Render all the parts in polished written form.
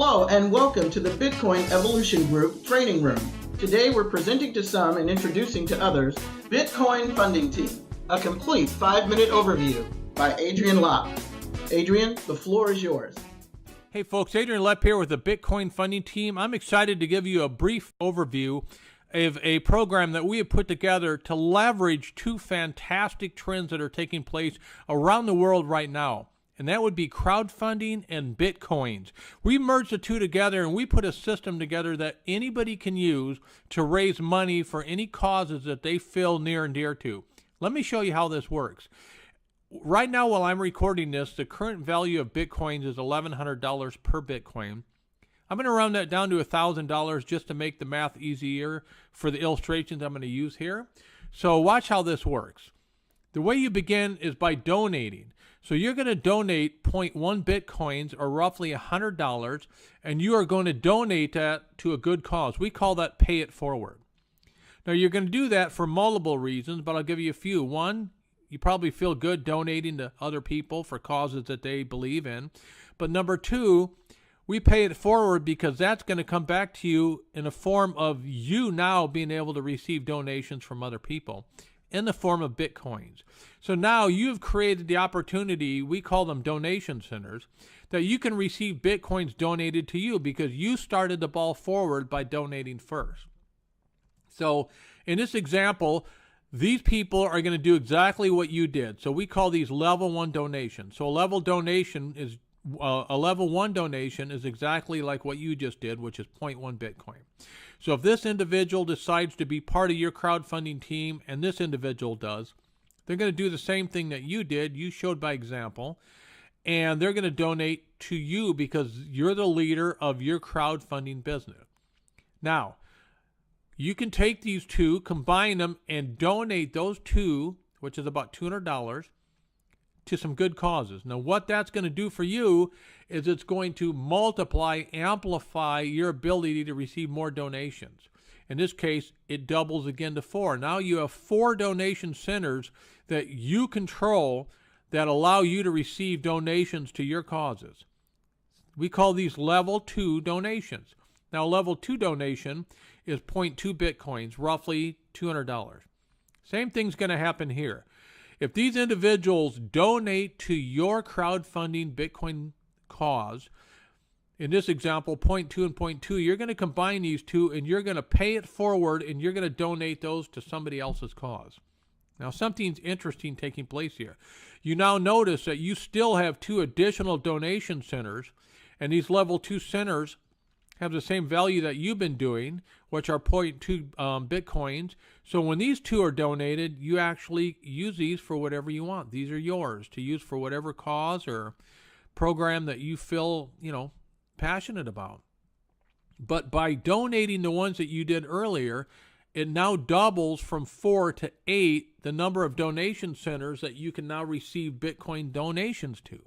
Hello and welcome to the Bitcoin Evolution Group Training Room. Today we're presenting to some and introducing to others Bitcoin Funding Team, a complete 5-minute overview by Adrian Lopp. Adrian, the floor is yours. Hey folks, Adrian Lopp here with the Bitcoin Funding Team. I'm excited to give you a brief overview of a program that we have put together to leverage two fantastic trends that are taking place around the world right now. And that would be crowdfunding and Bitcoins. We merged the two together and we put a system together that anybody can use to raise money for any causes that they feel near and dear to. Let me show you how this works. Right now, while I'm recording this, the current value of Bitcoins is $1,100 per Bitcoin. I'm going to round that down to $1,000 just to make the math easier for the illustrations I'm going to use here. So watch how this works. The way you begin is by donating. So you're going to donate 0.1 Bitcoins, or roughly $100, and you are going to donate that to a good cause. We call that pay it forward. Now you're going to do that for multiple reasons, but I'll give you a few. One, you probably feel good donating to other people for causes that they believe in. But number two, we pay it forward because that's going to come back to you in a form of you now being able to receive donations from other people in the form of Bitcoins. So now you've created the opportunity, we call them donation centers, that you can receive Bitcoins donated to you because you started the ball forward by donating first. So in this example, these people are going to do exactly what you did. So we call these level 1 donations. So a level 1 donation is exactly like what you just did, which is 0.1 Bitcoin. So if this individual decides to be part of your crowdfunding team, and this individual does, they're going to do the same thing that you did. You showed by example, and they're going to donate to you because you're the leader of your crowdfunding business. Now, you can take these two, combine them, and donate those two, which is about $200, to some good causes. Now, what that's going to do for you is it's going to multiply, amplify your ability to receive more donations. In this case, it doubles again to 4. Now you have 4 donation centers that you control that allow you to receive donations to your causes. We call these level 2 donations. Now, level 2 donation is 0.2 Bitcoins, roughly $200. Same thing's going to happen here. If these individuals donate to your crowdfunding Bitcoin cause, in this example, 0.2 and 0.2, you're going to combine these two and you're going to pay it forward and you're going to donate those to somebody else's cause. Now, something's interesting taking place here. You now notice that you still have 2 additional donation centers, and these level 2 centers have the same value that you've been doing, which are 0.2 Bitcoins. So when these two are donated, you actually use these for whatever you want. These are yours to use for whatever cause or program that you feel, passionate about. But by donating the ones that you did earlier, it now doubles from 4 to 8 the number of donation centers that you can now receive Bitcoin donations to.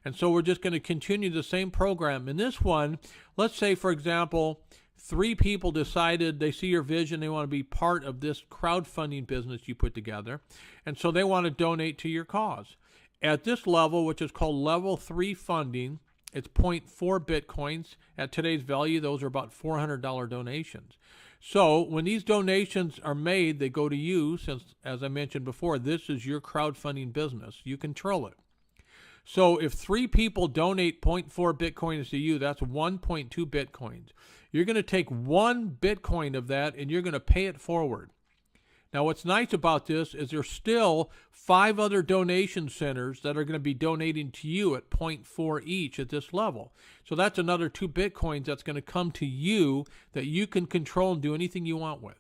And so we're just going to continue the same program. In this one, let's say, for example, 3 people decided they see your vision, they want to be part of this crowdfunding business you put together, and so they want to donate to your cause. At this level, which is called level 3 funding, it's 0.4 Bitcoins. At today's value, those are about $400 donations. So when these donations are made, they go to you, since, as I mentioned before, this is your crowdfunding business. You control it. So if 3 people donate 0.4 Bitcoins to you, that's 1.2 Bitcoins. You're going to take 1 Bitcoin of that and you're going to pay it forward. Now, what's nice about this is there's still 5 other donation centers that are going to be donating to you at 0.4 each at this level. So that's another 2 Bitcoins that's going to come to you that you can control and do anything you want with.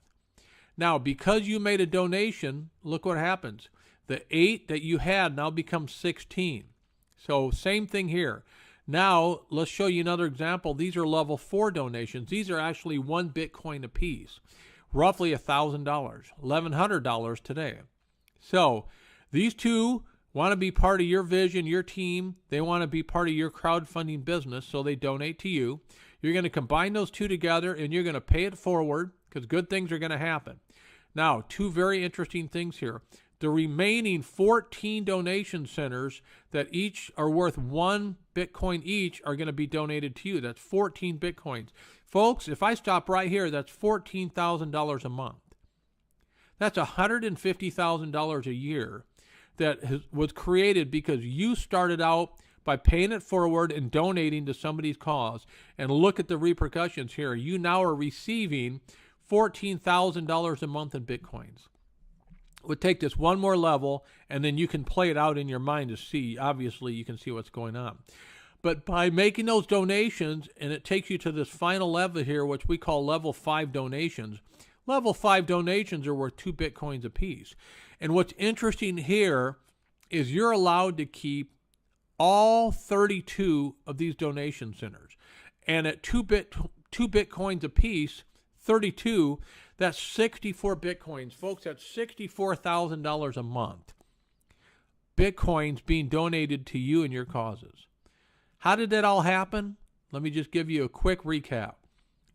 Now, because you made a donation, look what happens. The 8 that you had now becomes 16. So same thing here. Now, let's show you another example. These are level 4 donations. These are actually 1 Bitcoin apiece, roughly $1,000, $1,100 today. So these two want to be part of your vision, your team. They want to be part of your crowdfunding business, so they donate to you. You're going to combine those two together, and you're going to pay it forward because good things are going to happen. Now, 2 very interesting things here. The remaining 14 donation centers that each are worth 1 Bitcoin each are going to be donated to you. That's 14 Bitcoins. Folks, if I stop right here, that's $14,000 a month. That's $150,000 a year that was created because you started out by paying it forward and donating to somebody's cause. And look at the repercussions here. You now are receiving $14,000 a month in Bitcoins. We'll take this one more level, and then you can play it out in your mind to see. Obviously, you can see what's going on. But by making those donations, and it takes you to this final level here, which we call level 5 donations. Level 5 donations are worth 2 Bitcoins apiece. And what's interesting here is you're allowed to keep all 32 of these donation centers. And at 2 Bitcoins apiece, 32, that's 64 Bitcoins. Folks, that's $64,000 a month. Bitcoins being donated to you and your causes. How did that all happen? Let me just give you a quick recap.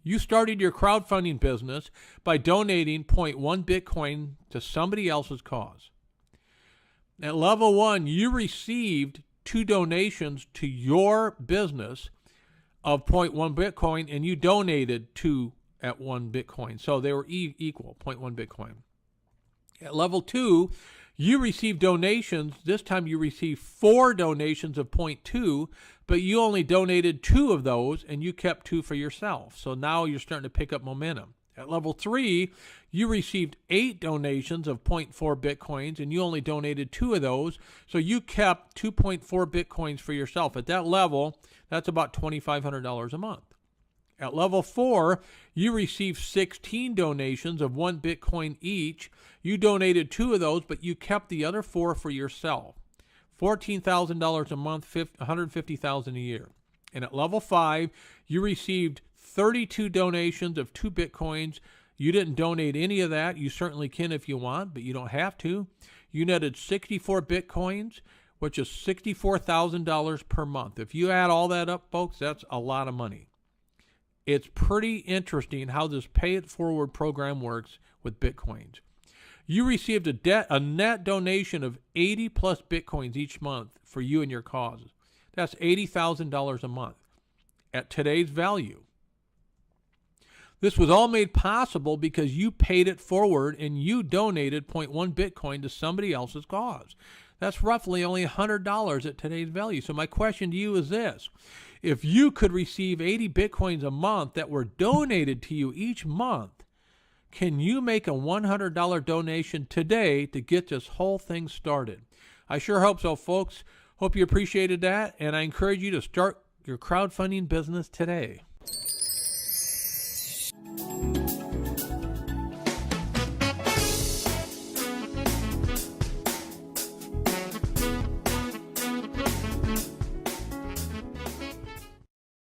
You started your crowdfunding business by donating 0.1 Bitcoin to somebody else's cause. At level 1, you received 2 donations to your business of 0.1 Bitcoin, and you donated 2 at 1 Bitcoin. So they were equal, 0.1 Bitcoin. At level 2, you received donations. This time you received 4 donations of 0.2, but you only donated 2 of those, and you kept 2 for yourself. So now you're starting to pick up momentum. At level 3, you received 8 donations of 0.4 Bitcoins, and you only donated 2 of those, so you kept 2.4 Bitcoins for yourself. At that level, that's about $2,500 a month. At level 4, you received 16 donations of 1 Bitcoin each. You donated 2 of those, but you kept the other 4 for yourself. $14,000 a month, $150,000 a year. And at level 5, you received 32 donations of 2 Bitcoins. You didn't donate any of that. You certainly can if you want, but you don't have to. You netted 64 Bitcoins, which is $64,000 per month. If you add all that up, folks, that's a lot of money. It's pretty interesting how this Pay It Forward program works with Bitcoins. You received a net donation of 80 plus Bitcoins each month for you and your causes. That's $80,000 a month at today's value. This was all made possible because you paid it forward and you donated 0.1 Bitcoin to somebody else's cause. That's roughly only $100 at today's value. So my question to you is this. If you could receive 80 Bitcoins a month that were donated to you each month, can you make a $100 donation today to get this whole thing started? I sure hope so, folks. Hope you appreciated that, and I encourage you to start your crowdfunding business today.